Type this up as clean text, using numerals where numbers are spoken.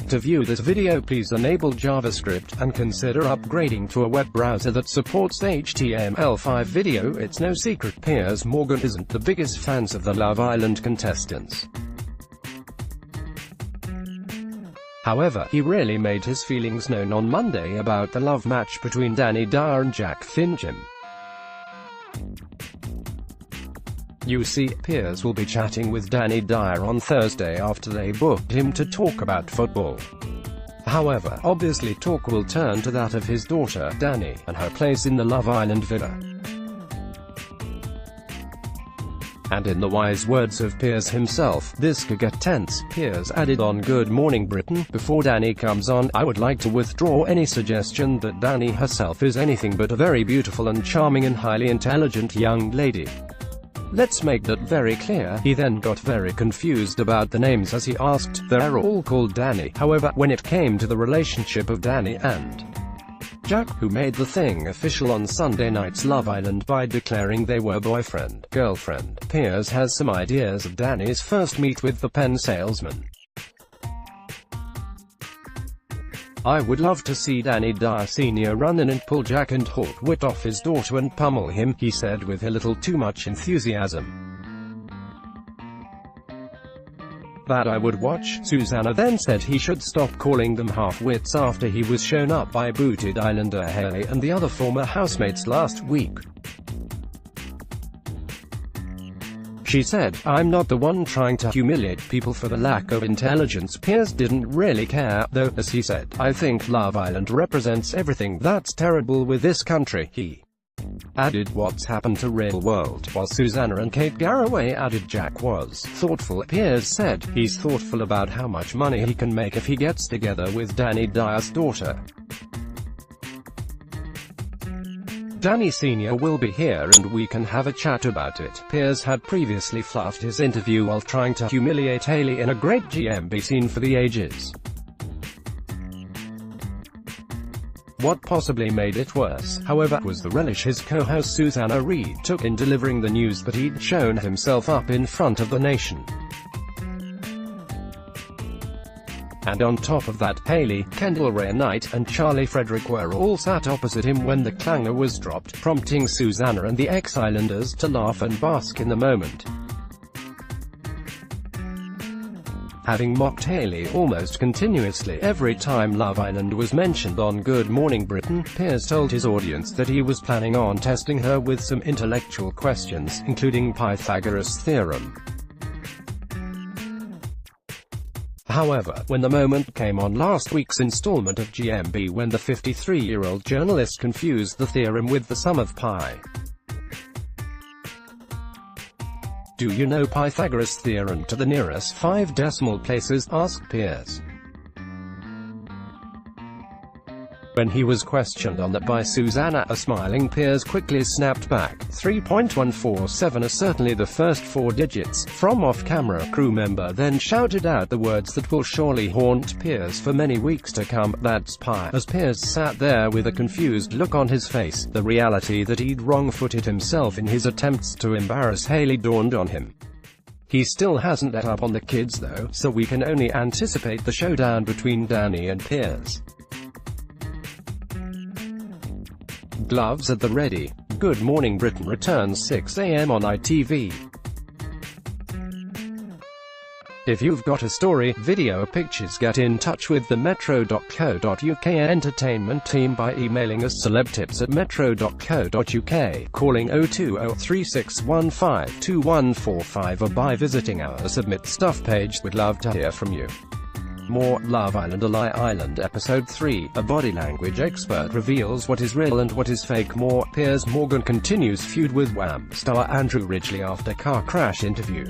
To view this video, please enable JavaScript and consider upgrading to a web browser that supports HTML5 video. It's no secret Piers Morgan isn't the biggest fans of the Love Island contestants. However, he really made his feelings known on Monday about the love match between Danny Dyer and Jack Fincham. You see, Piers will be chatting with Danny Dyer on Thursday after they booked him to talk about football. However, obviously talk will turn to that of his daughter, Danny, and her place in the Love Island villa. And in the wise words of Piers himself, this could get tense. Piers added on Good Morning Britain, "Before Danny comes on, I would like to withdraw any suggestion that Danny herself is anything but a very beautiful and charming and highly intelligent young lady. Let's make that very clear." He then got very confused about the names as he asked, "They're all called Danny." However, when it came to the relationship of Danny and Jack, who made the thing official on Sunday night's Love Island by declaring they were boyfriend-girlfriend, Piers has some ideas of Danny's first meet with the pen salesman. "I would love to see Danny Dyer Sr. run in and pull Jack and half-wit off his daughter and pummel him," he said with a little too much enthusiasm. "That I would watch." Susanna then said he should stop calling them half-wits after he was shown up by booted Islander Haley and the other former housemates last week. She said, "I'm not the one trying to humiliate people for the lack of intelligence." Piers didn't really care, though, as he said, "I think Love Island represents everything that's terrible with this country." He added what's happened to real world, while Susanna and Kate Garraway added Jack was thoughtful. Piers said, "He's thoughtful about how much money he can make if he gets together with Danny Dyer's daughter. Danny Sr. will be here and we can have a chat about it." Piers had previously fluffed his interview while trying to humiliate Haley in a great GMB scene for the ages. What possibly made it worse, however, was the relish his co-host Susanna Reid took in delivering the news that he'd shown himself up in front of the nation. And on top of that, Haley, Kendall Ray Knight, and Charlie Frederick were all sat opposite him when the clanger was dropped, prompting Susanna and the ex-Islanders to laugh and bask in the moment. Having mocked Haley almost continuously every time Love Island was mentioned on Good Morning Britain, Piers told his audience that he was planning on testing her with some intellectual questions, including Pythagoras' theorem. However, when the moment came on last week's installment of GMB when the 53-year-old journalist confused the theorem with the sum of pi. "Do you know Pythagoras' theorem to the nearest 5 decimal places?" asked Piers. When he was questioned on that by Susanna, a smiling Piers quickly snapped back, 3.147 are certainly the first 4 digits. From off-camera, a crew member then shouted out the words that will surely haunt Piers for many weeks to come, "That's pi." As Piers sat there with a confused look on his face, the reality that he'd wrong-footed himself in his attempts to embarrass Haley dawned on him. He still hasn't let up on the kids though, so we can only anticipate the showdown between Danny and Piers. Gloves at the ready. Good Morning Britain returns 6 AM on ITV. If you've got a story, video or pictures, get in touch with the metro.co.uk entertainment team by emailing us celebtips@metro.co.uk, calling 020 3615 2145 or by visiting our Submit Stuff page. We'd love to hear from you. More Love Island: A Lie Island Episode 3, a body language expert reveals what is real and what is fake. More Piers Morgan continues feud with Wham star Andrew Ridgeley after car crash interview.